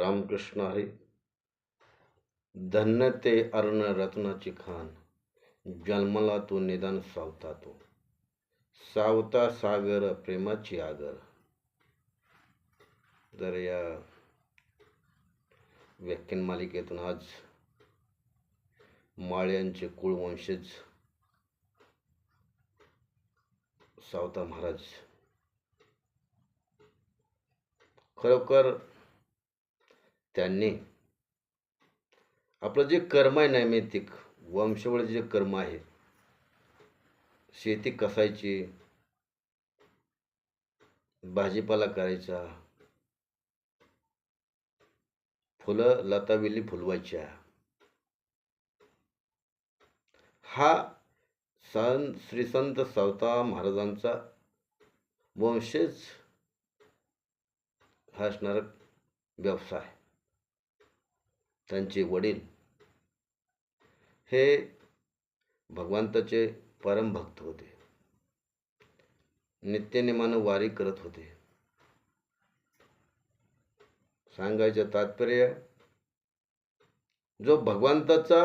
रामकृष्ण हरी. धन्य ते अर्ण रत्नाची खान, जन्मला तो निदान सावता तो, सावता सागर प्रेमाची आगर. तर या व्याख्यान मालिकेतून आज माळ्यांचे कुळवंशज सावता महाराज खरोखर त्यांनी आपलं जे कर्म आहे, नैमित्तिक वंशावळ जे कर्म आहे, शेती कसायची, भाजीपाला करायचा, फुलं लतावेली फुलवायच्या, हा श्री संत सावता महाराजांचा वंशज हा असणारा व्यवसाय. त्यांचे वडील हे भगवंताचे परमभक्त होते, नित्यनेमानं वारी करत होते. सांगायचं तात्पर्य, जो भगवंताचा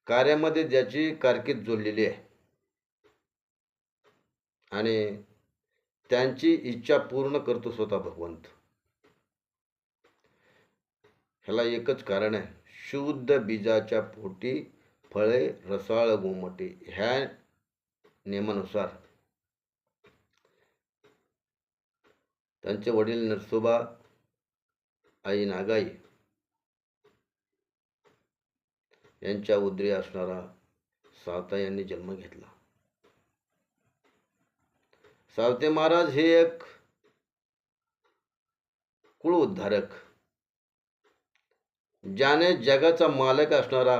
कार्यामध्ये ज्याची कारकीर्द जोडलेली आहे आणि त्यांची इच्छा पूर्ण करतो स्वतः भगवंत. ह्याला एकच कारण आहे, शुद्ध बीजाच्या पोटी फळे रसाळ गोमटे. ह्या नियमानुसार त्यांचे वडील नरसोबा, आई नागाई यांच्या उदरी असणारा सावता यांनी जन्म घेतला. सावते महाराज हे एक कुळ उद्धारक, ज्याने जगाचा मालक असणारा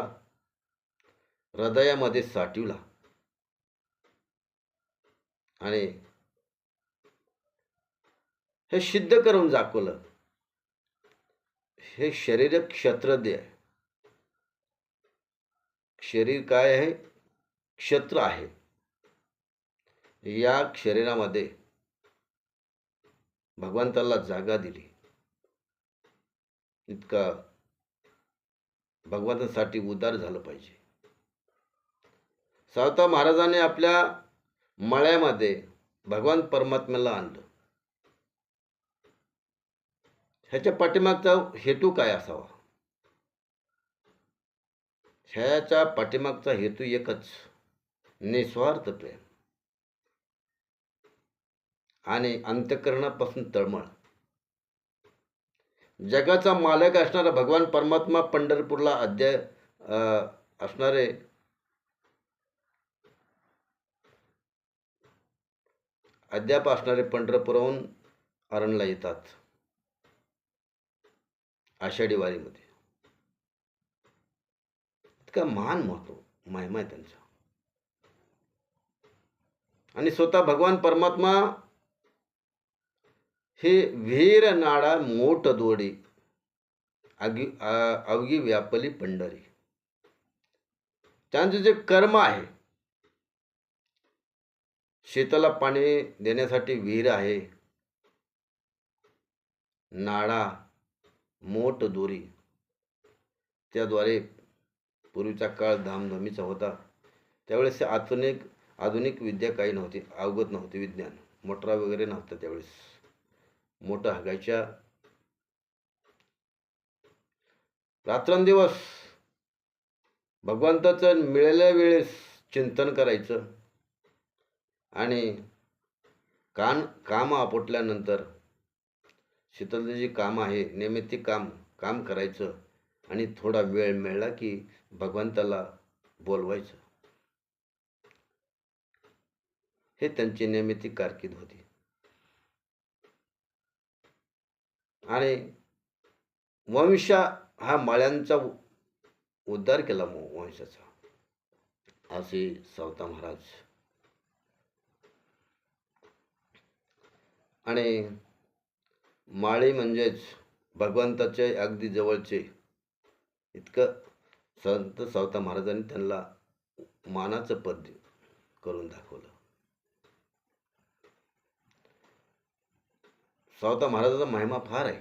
हृदयामध्ये साठवला आणि हे सिद्ध करून दाखवलं. हे शरीर क्षत्रज्ञ आहे. शरीर काय आहे? क्षत्र आहे. या शरीरामध्ये भगवंताला जागा दिली. इतका भगवंतासाठी उद्धार झालं पाहिजे. सावता महाराजांनी आपल्या मळ्यामध्ये भगवान परमात्म्याला आणलं. ह्याच्या पाठीमागचा हेतू काय असावा? ह्याच्या पाठीमागचा हेतू एकच, निस्वार्थ प्रेम आणि अंतःकरणापासून तळमळ. जगाचा मालक असणारा भगवान परमात्मा पंढरपूरला असणारे अद्याप असणारे पंढरपूरहून अरणला येतात आषाढी वारीमध्ये. इतका महान महत्व महिमा आहे त्यांचा. आणि स्वतः भगवान परमात्मा हे वीर नाडा मोठ दोडी, अवघी व्यापली पंढरी. त्यांचे जे कर्म आहे, शेताला पाणी देण्यासाठी विहीर आहे, नाडा मोठ दोरी, त्याद्वारे पूर्वीचा काळ धामधमीचा होता. त्यावेळेस आधुनिक विद्या काही नव्हती, अवगत नव्हती. विज्ञान मोटरा वगैरे नव्हतं त्यावेळेस. मोठं हागायच्या, रात्रंदिवस भगवंताचं मिळाल्या वेळेस चिंतन करायचं आणि काम आपटल्यानंतर शेतातली जी काम आहे, नैमित्तिक काम करायचं आणि थोडा वेळ मिळाला की भगवंताला बोलवायचं. हे त्यांची नैमित्तिक कारकीर्द होती. आणि वंश हा माळ्यांचा उद्धार केला वंशाचा, असे सावता महाराज. आणि माळी म्हणजेच भगवंताचे अगदी जवळचे. इतकं संत सावता महाराजांनी त्यांना मानाचं पद करून दाखवलं. सावता महाराजाचा महिमा फार आहे.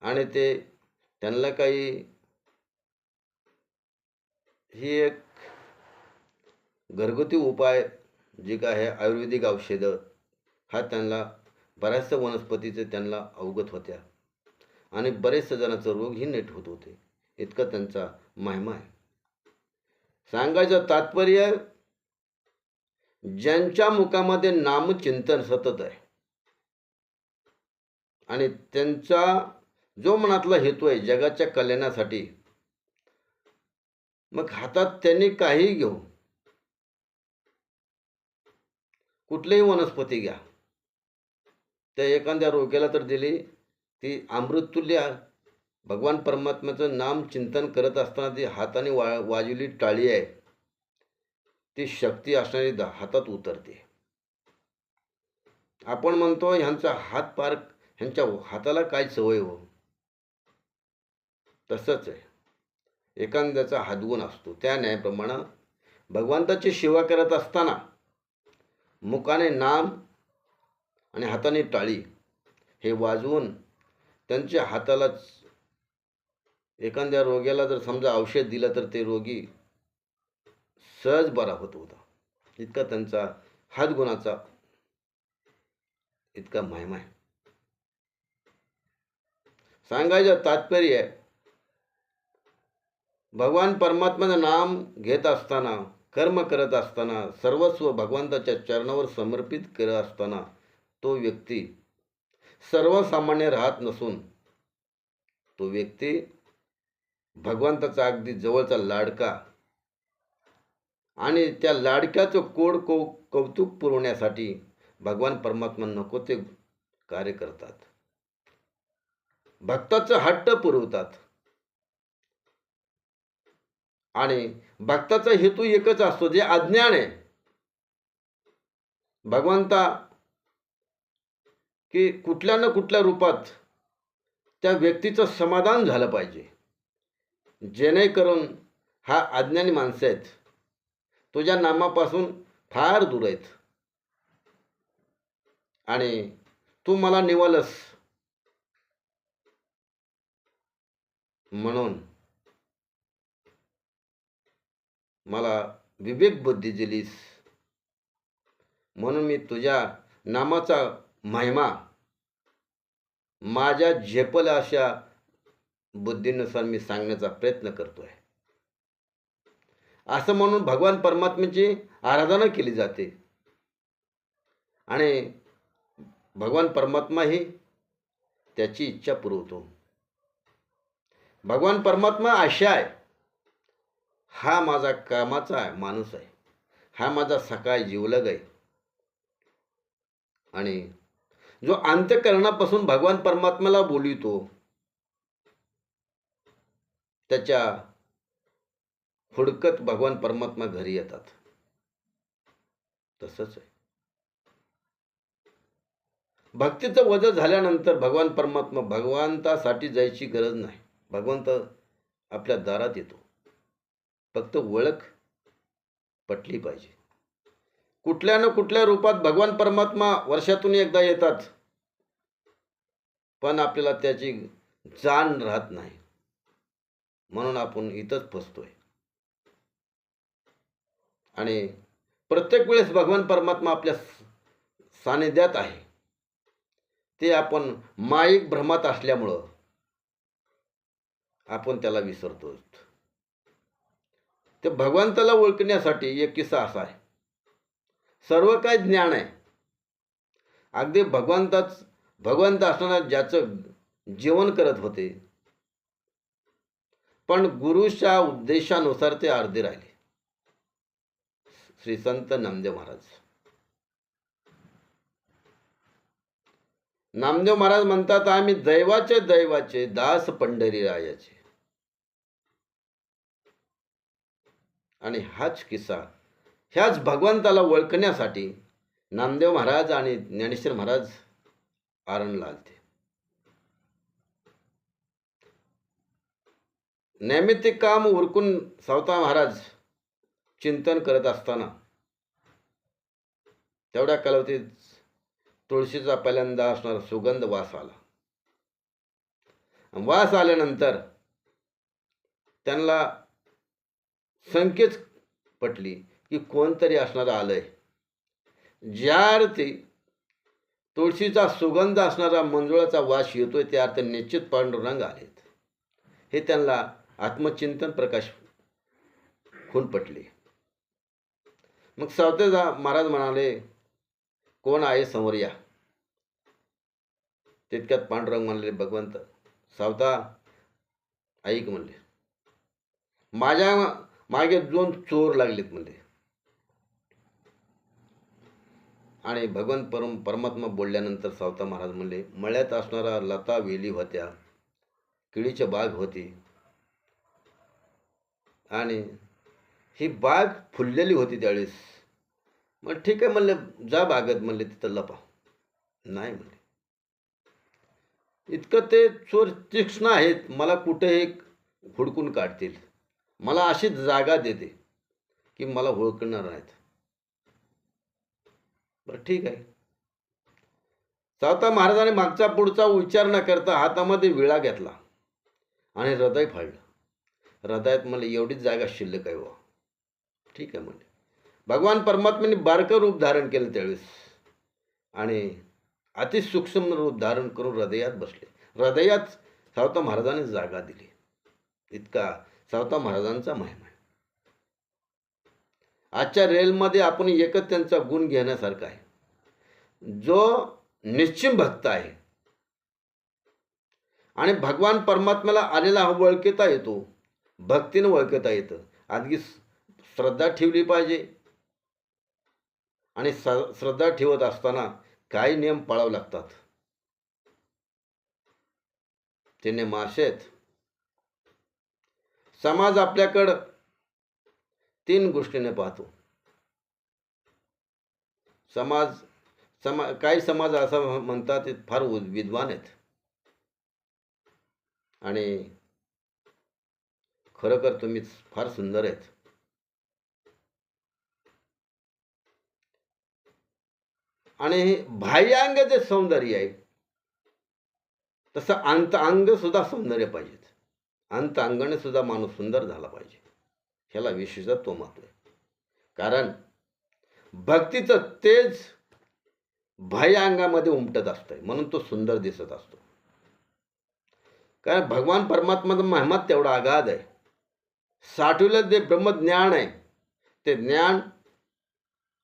आणि ते त्यांना काही ही एक घरगुती उपाय जे काय आहे आयुर्वेदिक औषधं हा त्यांना बऱ्याचशा वनस्पतीचे त्यांना अवगत होत्या आणि बरेचशा जणांचा रोगही नीट होत होते. इतका त्यांचा महिमा आहे. सांगायचं तात्पर्य, ज्यांच्या मुखामध्ये नामचिंतन सतत आहे आणि त्यांचा जो मनातला हेतू आहे जगाच्या कल्याणासाठी, मग हातात त्यांनी काही घेऊ, कुठलीही वनस्पती घ्या, त्या एखाद्या रोग्याला तर दिली ती अमृततुल्य भगवान परमात्म्याचं नाम चिंतन करत असताना ती हाताने वाजवली टाळी आहे, ती शक्ती असणारी हातात उतरते. आपण म्हणतो ह्यांचा हात पार, ह्यांच्या हाताला काय सवय हो. तसंच आहे, एखाद्याचा हातगुण असतो. त्या न्यायाप्रमाणे भगवंताची सेवा करत असताना मुखाने नाम आणि हाताने टाळी हे वाजवून त्यांच्या हातालाच एखाद्या रोग्याला जर समजा औषध दिलं तर ते रोगी सहज बरा होत होता. इतका त्यांचा हातगुणाचा इतका महिमा आहे. सांगायचं तात्पर्य आहे, भगवान परमात्म्याचं नाम घेत असताना, कर्म करत असताना, सर्वस्व भगवंताच्या चरणावर समर्पित करत असताना तो व्यक्ती सर्वसामान्य राहत नसून तो व्यक्ती भगवंताचा अगदी जवळचा लाडका आणि त्या लाडक्याचं कौतुक पुरवण्यासाठी भगवान परमात्मा नको ते कार्य करतात. भक्ताचं हट्ट पुरवतात आणि भक्ताचा हेतू एकच असतो, जे अज्ञान आहे भगवंता की कुठल्या ना कुठल्या रूपात त्या व्यक्तीचं समाधान झालं पाहिजे, जेणेकरून हा अज्ञानी माणसं आहेत, तुझ्या नामापासून फार दूर आहेत आणि तू मला निवलस म्हणून मला विवेक बुद्धी दिलीस, म्हणून मी तुझ्या नामाचा महिमा माझ्या झेपल अशा बुद्धीनुसार मी सांगण्याचा प्रयत्न करतोय, असं म्हणून भगवान परमात्म्याची आराधना केली जाते आणि भगवान परमात्माही त्याची इच्छा पुरवतो. भगवान परमात्मा अशा आहे, हा माझा कामाचा माणूस आहे, हा माझा सखाय जीवलग आहे आणि जो अंतःकरणापासून भगवान परमात्म्याला बोलितो त्याच्या हुडकत भगवान परमात्मा घरी येतात. तसंच आहे, भक्तीचं वजन झाल्यानंतर भगवान परमात्मा भगवंतासाठी जायची गरज नाही, भगवंत आपल्या दारात येतो. फक्त ओळख पटली पाहिजे. कुठल्या ना कुठल्या रूपात भगवान परमात्मा वर्षातून एकदा येतात, पण आपल्याला त्याची जाण राहत नाही, म्हणून आपण इथंच फसतोय. आणि प्रत्येक वेळेस भगवान परमात्मा आपल्या सानिध्यात आहे, ते आपण माईक भ्रमात असल्यामुळं आपण त्याला विसरतो. ते भगवंताला ओळखण्यासाठी एक किस्सा असा आहे, सर्व काय ज्ञान आहे, अगदी भगवंत असताना ज्याचं जेवण करत होते, पण गुरुच्या उद्देशानुसार ते अर्धे राहिले. श्री संत नामदेव महाराज. नामदेव महाराज म्हणतात, आम्ही दैवाचे दास पंढरीरायाचे. आणि हाच किस्सा, ह्याच भगवंताला ओळखण्यासाठी नामदेव महाराज आणि ज्ञानेश्वर महाराज आरणला आलते. नैमित्तिक काम उरकून सावता महाराज चिंतन करत असताना तेवढ्या कालावधीत तुळशीचा पहिल्यांदा असणारा सुगंध वास आला वास आल्यानंतर त्यांना संकेत पटली की कोणतरी असणारं आलंय. ज्या अर्थी तुळशीचा सुगंध असणारा मंजुळाचा वास येतोय त्या अर्थ निश्चित पांडुरंग आलेत, हे त्यांना आत्मचिंतन प्रकाश खून पटले. मग सावते महाराज म्हणाले, कोण आहे समोर या. तितक्यात पांडुरंग म्हणले, भगवंत. सावता ऐक म्हणले, माझ्या मागे 2 चोर लागलेत म्हणले. आणि भगवान परमात्मा बोलल्यानंतर सावता महाराज म्हणले, मळ्यात असणारा लता वेली होत्या, केळीची बाग होती आणि ही बाग फुललेली होती त्यावेळेस. मग ठीक आहे म्हणले, जा बागेत म्हणले, तिथं लपा. नाही म्हणले, इतकं ते चोर तीक्ष्ण आहेत, मला कुठेही हुडकून काढतील. मला अशी जागा देते की मला ओळखणार नाहीत. बरं ठीक आहे. सावता महाराजांनी मागचा पुढचा विचार न करता हातामध्ये विळा घेतला आणि हृदय फाडलं. हृदयात म्हणले, एवढीच जागा शिल्लक आहे व. ठीक आहे म्हणले. भगवान परमात्म्याने बारकं रूप धारण केलं त्यावेळेस आणि अतिसूक्ष्म रूप धारण करून हृदयात बसले. हृदयात सावता महाराजांनी जागा दिली. इतका सावता महाराजांचा महिमा आहे. आजच्या रेलमध्ये आपण एकच त्यांचा गुण घेण्यासारखा आहे. जो निश्चिम भक्त आहे आणि भगवान परमात्म्याला आलेला हा ओळखता येतो, भक्तीनं ओळखता येतं. आधी श्रद्धा ठेवली पाहिजे आणि श्रद्धा ठेवत असताना काही नियम पाळावे लागतात. ते नियम असे आहेत. समाज आपल्याकडं 3 गोष्टीने पाहतो. काही समाज असं म्हणतात ते फार विद्वान आहेत आणि खरोखर तुम्ही फार सुंदर आहेत. आणि बाह्यांग जे सौंदर्य आहे तसं अंग सुद्धा सौंदर्य पाहिजेत. अंगाने सुद्धा माणूस सुंदर झाला पाहिजे. ह्याला विशेषत्व महत्व आहे. कारण भक्तीचं तेज बाह्य अंगामध्ये उमटत असतंय म्हणून तो सुंदर दिसत असतो. कारण भगवान परमात्माचा महिमा तेवढा अगाध आहे. साठवलेलं जे ब्रह्मज्ञान आहे ते ज्ञान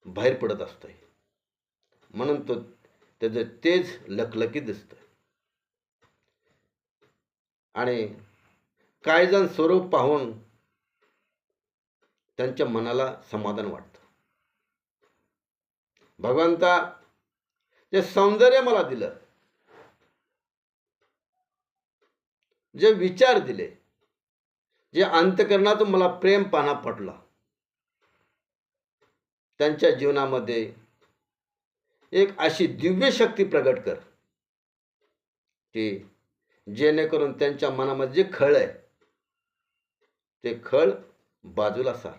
बाहेर पडत असतंय म्हणून तो त्याचं तेज लखलखीत दिसतंय. आणि काही जण स्वरूप पाहून त्यांच्या मनाला समाधान वाटतं. भगवंता जे सौंदर्य मला दिलं, जे विचार दिले, जे अंतःकरणातून मला प्रेम पाना पटला, त्यांच्या जीवनामध्ये एक अशी दिव्य शक्ती प्रगट कर की जेणेकरून त्यांच्या मनामध्ये जे खळ आहे ते खळ बाजूला सार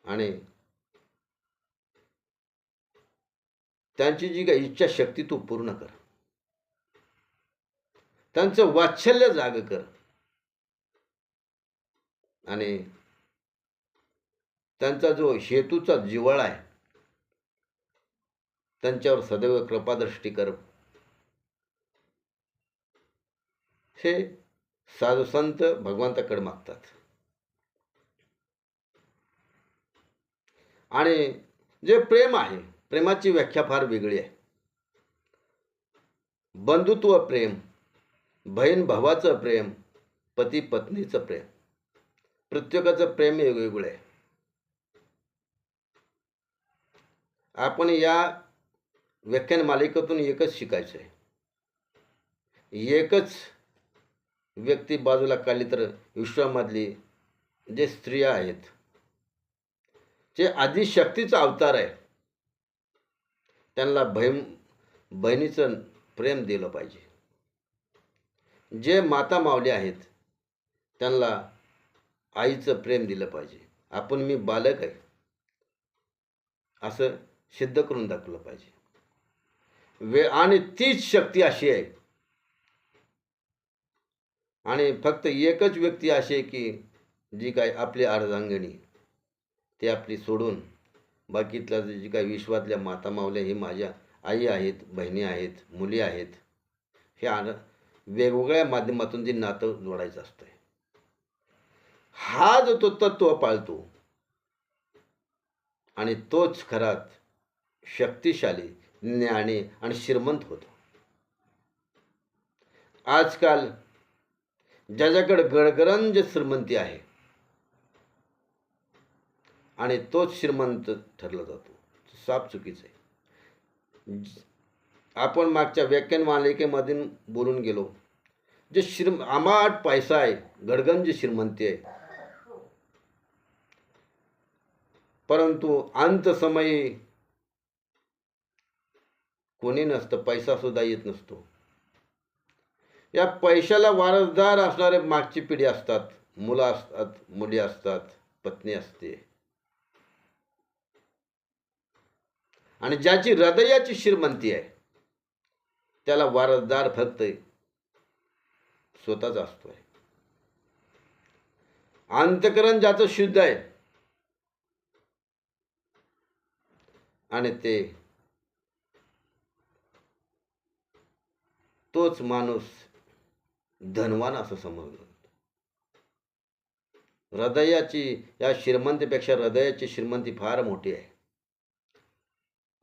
आणि त्यांची जी काही इच्छा शक्ती तू पूर्ण कर. त्यांचं वात्सल्य जाग कर आणि त्यांचा जो हेतूचा जिव्हाळा आहे त्यांच्यावर सदैव कृपादृष्टी कर. हे साधू संत भगवंताकडे मागतात. आणि जे प्रेम आहे, प्रेमाची व्याख्या फार वेगळी आहे. बंधुत्व प्रेम, बहीण भावाचं प्रेम, पती पत्नीचं प्रेम, प्रत्येकाचं प्रेम वेगवेगळं आहे. आपण या व्याख्यान मालिकेतून एकच शिकायचं आहे. एकच व्यक्ती बाजूला काढली तर विश्वामधली जे स्त्रिया आहेत, जे आदिशक्तीचा अवतार आहे, त्यांना बहिणीचं प्रेम दिलं पाहिजे. जे माता मावली आहेत त्यांना आईचं प्रेम दिलं पाहिजे. आपण मी बालक आहे असं सिद्ध करून दाखवलं पाहिजे. आणि तीच शक्ती अशी आहे आणि फक्त एकच व्यक्ती अशी आहे की जी काय आपली अर्धांगिनी, ती आपली सोडून बाकीतल्या जी काही विश्वातल्या माता मावल्या ही माझ्या आई आहेत, बहिणी आहेत, मुली आहेत. हे वेगवेगळ्या माध्यमातून जे नातं जोडायचं असतंय. हा जो तो तत्व पाळतो आणि तोच खरात शक्तिशाली, ज्ञानी आणि श्रीमंत होतो. आजकाल ज्याच्याकडे गडगरंज श्रीमंती आहे आणि तोच श्रीमंत ठरला जातो, साफ चुकीचं आहे. आपण मागच्या व्याख्यान मालिकेमधून बोलून गेलो, जे अमाट पैसा आहे, गडगंज श्रीमंती आहे, परंतु अंत समयी कोणी नसतं, पैसा सुद्धा येत नसतो. या पैशाला वारसदार असणारे मागची पिढी असतात, मुलं असतात, मुली असतात, पत्नी असते. आणि ज्याची हृदयाची श्रीमंती आहे त्याला वारसदार फक्त स्वतःच असतोय. अंतकरण ज्याचं शुद्ध आहे आणि तोच माणूस धनवान असं समजलं. हृदयाची या श्रीमंतीपेक्षा हृदयाची श्रीमंती फार मोठी आहे.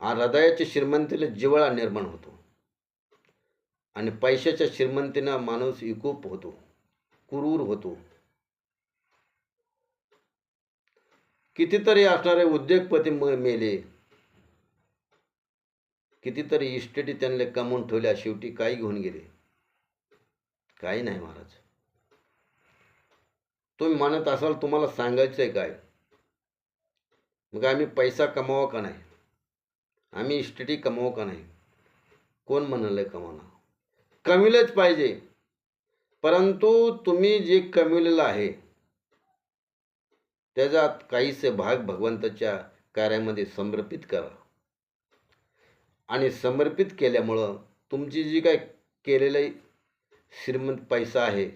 हृदयाची श्रीमंतीला जिव्हाळा निर्माण होतो आणि पैशाच्या श्रीमंतीनं माणूस विकूप होतो, क्रूर होतो. कितीतरी असणारे उद्योगपती मेले, कितीतरी इस्टेटी त्यांना कमवून ठेवल्या, शेवटी काय घेऊन गेले? काही नाही महाराज. तुम्ही म्हणत असाल तुम्हाला सांगायचंय काय, मग आम्ही पैसा कमावा का नाही, आम्ही इस्टेटी कमावू का नाही? कोण म्हणालंय कमावणं? कमविलंच पाहिजे, परंतु तुम्ही जे कमविलेलं आहे त्याच्यात काहीसे भाग भगवंताच्या कार्यामध्ये समर्पित करा. आणि समर्पित केल्यामुळं तुमची जी काय केलेलं श्रीमंत पैसा आहे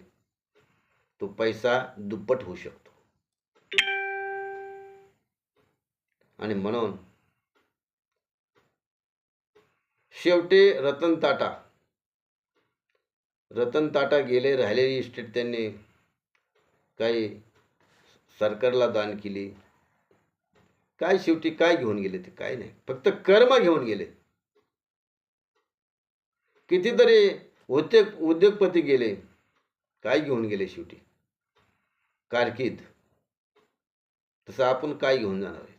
तो पैसा दुप्पट होऊ शकतो. आणि म्हणून शेवटी रतन टाटा गेले, राहिलेली इस्टेट त्यांनी काही सरकारला दान केली. काय शेवटी काय घेऊन गेले? ते काय नाही, फक्त कर्म घेऊन गेले. कितीतरी उद्योगपती गेले, काय घेऊन गेले शेवटी? कारकीर्द. तसं आपण काय घेऊन जाणार आहे?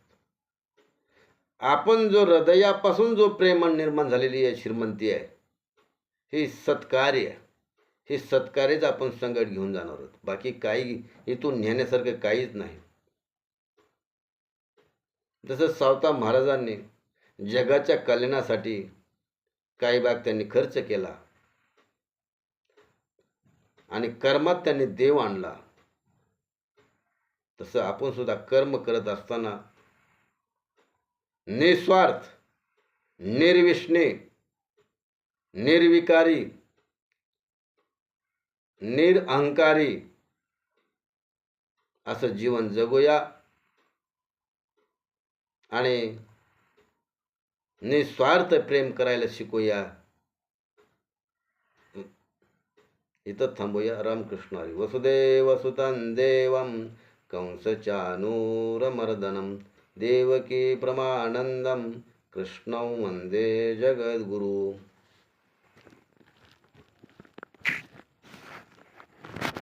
आपण जो हृदयापासून जो प्रेम निर्माण झालेली आहे श्रीमंती आहे, हे सत्कार्य आहे. हे सत्कार्यच आपण संकट घेऊन जाणार आहोत. बाकी काही इथून नेण्यासारखं काहीच नाही. जसं सावता महाराजांनी जगाच्या कल्याणासाठी काही भाग त्यांनी खर्च केला आणि कर्मात त्यांनी देव आणला, तसं आपण सुद्धा कर्म करत असताना निस्वार्थ, निर्विष्णे, निर्विकारी, निरअहंकारी असं जीवन जगूया आणि निस्वार्थ प्रेम करायला शिकूया. इथं थांबूया. रामकृष्ण हरी. वसुदेव सुतं देवं कंसचानूरमर्दनं देवकी परमानंदं कृष्णं वंदे जगद्गुरु.